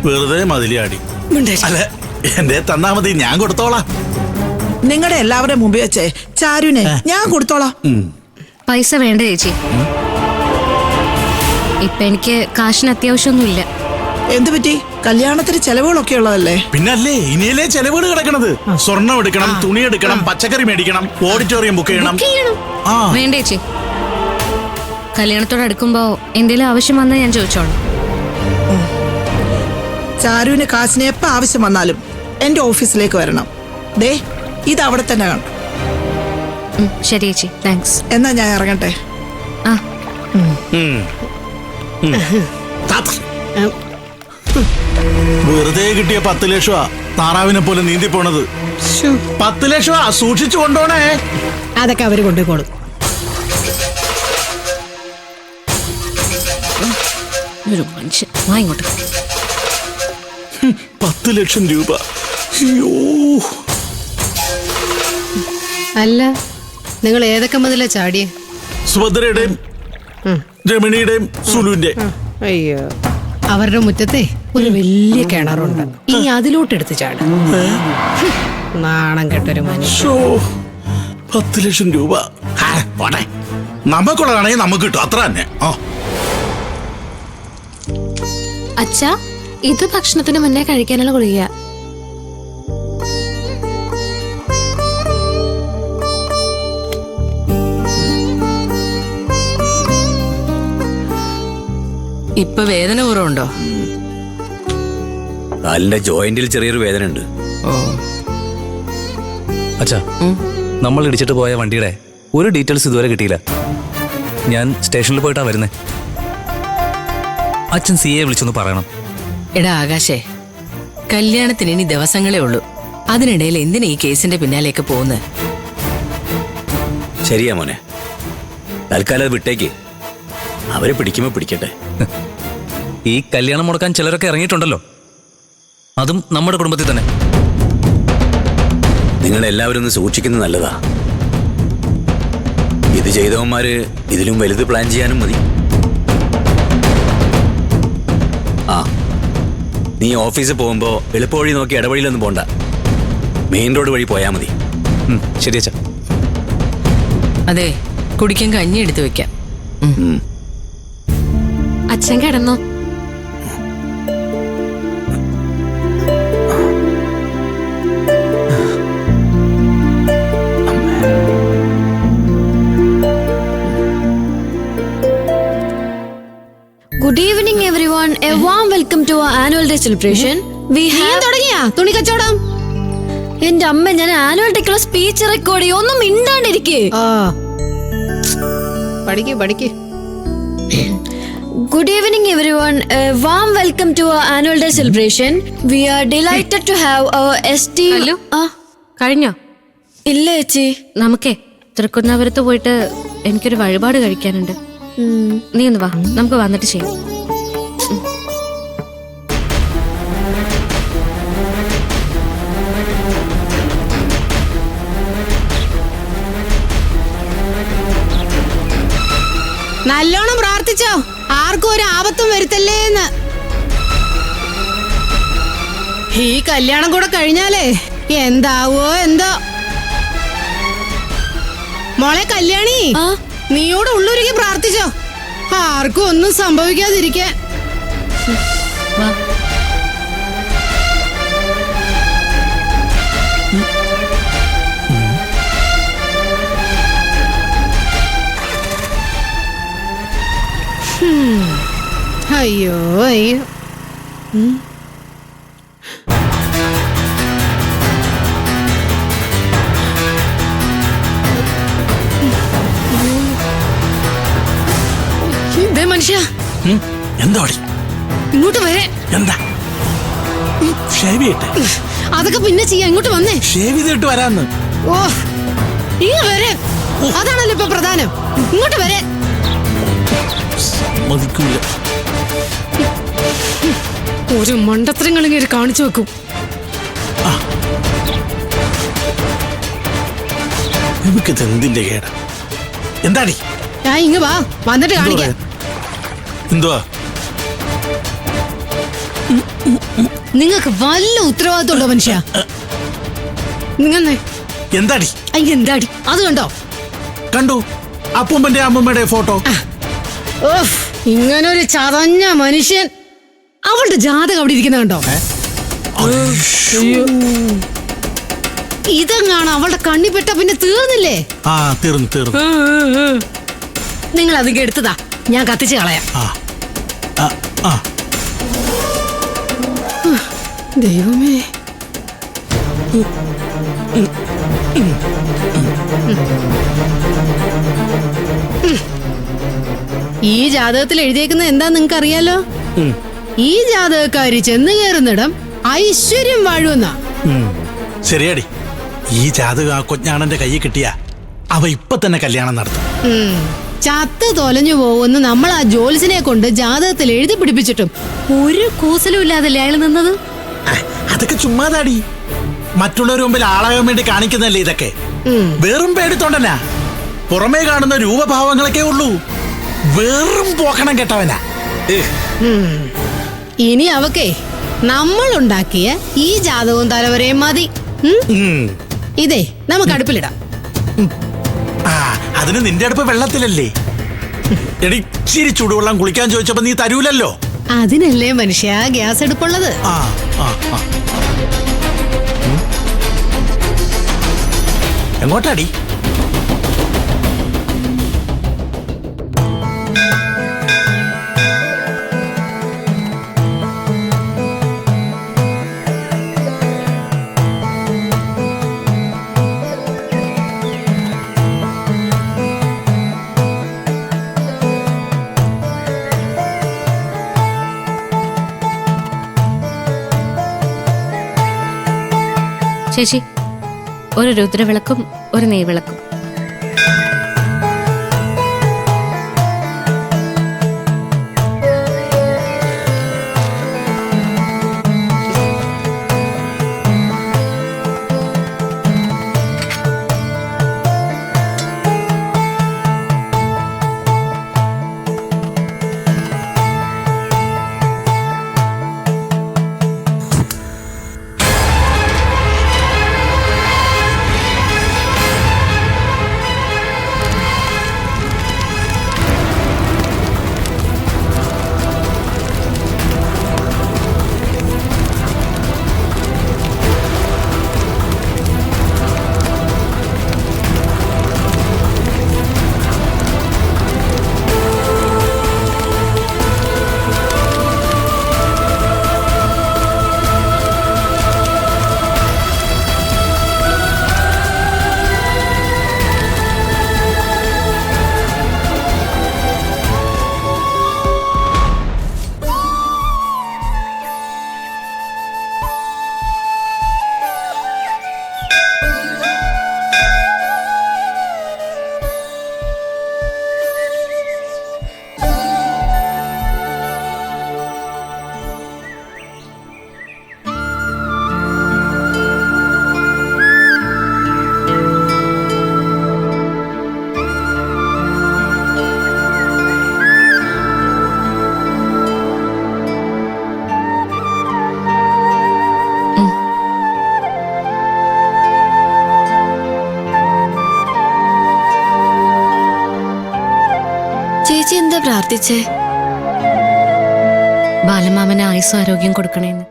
വെറുതെ മതിലിയാടി. അല്ല, എന്റെ തന്നാ മതി, ഞാൻ കൊടുത്തോളാം. നിങ്ങളുടെ എല്ലാവരുടെ മുമ്പിൽ വെച്ചേ ചാരുനെ ഞാൻ കൊടുത്തോളാം. പൈസ വേണ്ട ചേച്ചി, ഇപ്പൊ എനിക്ക് കാശിന് അത്യാവശ്യമൊന്നുമില്ല. എന്തു പറ്റി? കല്യാണത്തിന് ചെലവുകളൊക്കെ ഉള്ളതല്ലേ? പിന്നല്ലേ ഇനിയല്ലേ ചെലവുകൾ കിടക്കണത്. സ്വർണം എടുക്കണം, തുണി എടുക്കണം, പച്ചക്കറി മേടിക്കണം, ഓഡിറ്റോറിയം ബുക്ക് ചെയ്യണം. വേണ്ട ചേച്ചി, കല്യാണത്തോട് അടുക്കുമ്പോ എന്തെങ്കിലും ആവശ്യം വന്നാൽ ഞാൻ ചോദിച്ചോളാം. ചാരുവിന് കാശിന് എപ്പോ ആവശ്യം വന്നാലും എന്റെ ഓഫീസിലേക്ക് വരണം. ദേ, ഇത് അവിടെ തന്നെ കാണും. ശരി ചേച്ചി, താങ്ക്സ്. എന്നാ ഞാൻ ഇറങ്ങട്ടെ. വെറുതെ കിട്ടിയ 10 ലക്ഷമാ താറാവിനെ പോലെ നീന്തി പോണത്. 10 ലക്ഷമാ, സൂക്ഷിച്ചു കൊണ്ടോണേ. അതൊക്കെ അവര് കൊണ്ടുപോയിക്കോളും. ഒരു മനുഷ്യൻ വാങ്ങിക്കോട്ടെ. 10 ലക്ഷം രൂപ. അയ്യോ, അല്ല, നിങ്ങൾ ഏതൊക്കെ മുതലേ ചാടിയേ? സുഭദ്രയുടെയും രമണിയുടെയും സുലുവിന്റെ. അയ്യോ, അവരുടെ മുറ്റത്തെ ഒരു വലിയ കിണറുണ്ട്. ഇനി അതിലോട്ട് എടുത്ത് ചാടും. നാണം കെട്ടൊരു മനുഷ്യ. 10 ലക്ഷം രൂപ പോട്ടെ, നമുക്കുള്ളതാണെങ്കിൽ നമുക്ക് കിട്ടും, അത്ര തന്നെ. അച്ഛാ, ഇത് ഭക്ഷണത്തിന് മുന്നേ കഴിക്കാനുള്ള ഗുളിക. ഇപ്പൊ വേദന കുറവുണ്ടോ? കാലിന്റെ ജോയിന്റിൽ ചെറിയൊരു വേദന ഉണ്ട്. അച്ഛാ, നമ്മൾ ഇടിച്ചിട്ട് പോയ വണ്ടിയുടെ ഒരു ഡീറ്റെയിൽസ് ഇതുവരെ കിട്ടിയില്ല. ഞാൻ സ്റ്റേഷനിൽ പോയിട്ടാ വരുന്നേ. അച്ഛൻ CA വിളിച്ചൊന്ന് പറയണം. എടാ ആകാശേ, കല്യാണത്തിന് ഇനി ദിവസങ്ങളേ ഉള്ളൂ. അതിനിടയിൽ എന്തിനാ ഈ കേസിന്റെ പിന്നാലേക്ക് പോകുന്നത്? ശരിയാ മോനെ, തൽക്കാലം അത് വിട്ടേക്ക്. അവരെ പിടിക്കുമ്പോ പിടിക്കട്ടെ. ഈ കല്യാണം മുടക്കാൻ ചിലരൊക്കെ ഇറങ്ങിയിട്ടുണ്ടല്ലോ, അതും നമ്മുടെ കുടുംബത്തിൽ തന്നെ. നിങ്ങളെല്ലാവരും ഒന്ന് സൂക്ഷിക്കുന്നത് നല്ലതാ. ഇത് ചെയ്തവന്മാര് ഇതിലും വലുത് പ്ലാൻ ചെയ്യാനും മതി. നീ ഓഫീസിൽ പോകുമ്പോ എളുപ്പവഴി നോക്കി ഇടവഴിയിലൊന്നും പോണ്ട, മെയിൻ റോഡ് വഴി പോയാ മതി. ശരി അച്ഛാ. അതെ, കുടിക്കാൻ കഞ്ഞി എടുത്തു വെക്കാം. അച്ഛൻ കിടന്നോ? Good evening everyone. A warm welcome to our annual day celebration. We have തുടങ്ങിയാ തുണി കച്ചവടം. എന്റെ അമ്മ, ഞാൻ ആനുവൽ ഡേക്കുള്ള സ്പീച്ച് റെക്കോർഡ് ചെയ്യും. ഒന്നും മിണ്ടാണ്ടിരിക്കേ. പഠിക്ക്. Good evening everyone. A warm welcome to our annual day celebration. We are delighted to have our esteemed. കഴിഞ്ഞോ? ഇല്ല ചേച്ചി, നമുക്കേ തൃക്കുന്നപുരത്ത് പോയിട്ട് എനിക്കൊരു വഴിപാട് കഴിക്കാനുണ്ട്. നീ ഒന്ന് വാ, നമുക്ക് വന്നിട്ട് ചെയ്യാം. നല്ലോണം പ്രാർത്ഥിച്ചോ, ആർക്കും ഒരു ആപത്തും വരുത്തല്ലേന്ന്. ഈ കല്യാണം കൂടെ കഴിഞ്ഞാലേ എന്താവോ എന്തോ. മോളെ കല്യാണി, നീയോട് ഉള്ളൊരുക്കി പ്രാർത്ഥിച്ചോ, ആർക്കും ഒന്നും സംഭവിക്കാതിരിക്കാൻ. അയ്യോ അയ്യോ. മനുഷ്യ, എന്താടി ഇങ്ങോട്ട് വരെ. എന്താ ഷേവ് ചെയ്യട്ടെ? അതൊക്കെ പിന്നെ ചെയ്യാം, ഇങ്ങോട്ട് വന്നേ. ഷേവ് ചെയ്തിട്ട് വരാന്ന്. ഓ, ഇങ്ങ വരെ. അതാണല്ലോ ഇപ്പൊ പ്രധാനം. ഇങ്ങോട്ട് വരെ. മതിക്കൂല. ഒരു മണ്ടത്തരങ്ങൾ ഇങ്ങനെ കാണിച്ചു വെക്കും. നമുക്കിത് എന്തിന്റെ കേട? എന്താടി? ഞാൻ ഇങ്ങ് വാ, വന്നിട്ട് കാണിക്കാം. എന്തുവാ? നിങ്ങൾക്ക് വല്ല ഉത്തരവാദിത്തമുണ്ടോ മനുഷ്യ? നിങ്ങന്നേ എന്താടി എന്താടി അത് കണ്ടോ? കണ്ടു അപ്പൂമ്മന്റെ അമ്മൂമ്മയുടെ ഫോട്ടോ. ഓഫ്, ഇങ്ങനൊരു ചതഞ്ഞ മനുഷ്യൻ. അവളുടെ ജാതകം അവിടെ ഇരിക്കുന്ന കണ്ടോ? ഇതെങ്ങാണ് അവളുടെ കണ്ണിപ്പെട്ട പിന്നെ തീർന്നില്ലേ? ആ തീർന്നു. നിങ്ങൾ അധികം എടുത്തതാ, ഞാൻ കത്തിച്ച് കളയാം. ദൈവമേ, ഈ ജാതകത്തിൽ എഴുതിയേക്കുന്നത് എന്താ നിങ്ങൾക്ക് അറിയാലോ? ഈ ജാതകക്കാരി ചെന്ന് കയറുന്നിടം ഐശ്വര്യം വാഴുമെന്നാ. ശരിയാടി, ഈ ജാതകം ആ കൊഞ്ഞാണന്റെ കയ്യിൽ കിട്ടിയ അവ ഇപ്പൊ തന്നെ കല്യാണം നടത്തും. ചത്ത് തൊലഞ്ഞു പോകുന്ന നമ്മൾ ആ ജോൽസിനെ കൊണ്ട് ജാതകത്തിൽ എഴുതി പിടിപ്പിച്ചിട്ടും ഒരു കൂസലും ഇല്ലാതല്ലേ അയാൾ നിന്നത്? അതൊക്കെ ചുമ്മാതാടി, മറ്റുള്ളവർ മുമ്പിൽ ആളാകാൻ വേണ്ടി കാണിക്കുന്നല്ലേ ഇതൊക്കെ. വെറും പേടിത്തോണ്ടനാ, പുറമേ കാണുന്ന രൂപഭാവങ്ങളൊക്കെ ഉള്ളൂ. വെറും പോക്കണം കെട്ടവനാ. ഇനി അവക്കേ നമ്മൾ ഉണ്ടാക്കിയ ഈ ജാതകവും തലവരെയും മതി. ഇതേ നമുക്ക് അടുപ്പിലിടാം. അതിന് നിന്റെ അടുപ്പ് വെള്ളത്തിലല്ലേ? എടി, ഇച്ചിരി ചൂടുവെള്ളം കുളിക്കാൻ ചോദിച്ചപ്പോ നീ തരൂലല്ലോ. അതിനല്ലേ മനുഷ്യ ഗ്യാസ് അടുപ്പുള്ളത്. എങ്ങോട്ടാടി? ചേച്ചി, ഒരു രുദ്രവിളക്കും ഒരു നെയ്വിളക്കും. ചേച്ചി എന്താ പ്രാർത്ഥിച്ചേ? ബാലമാമന് ആയുസ്സും ആരോഗ്യം കൊടുക്കണേന്ന്.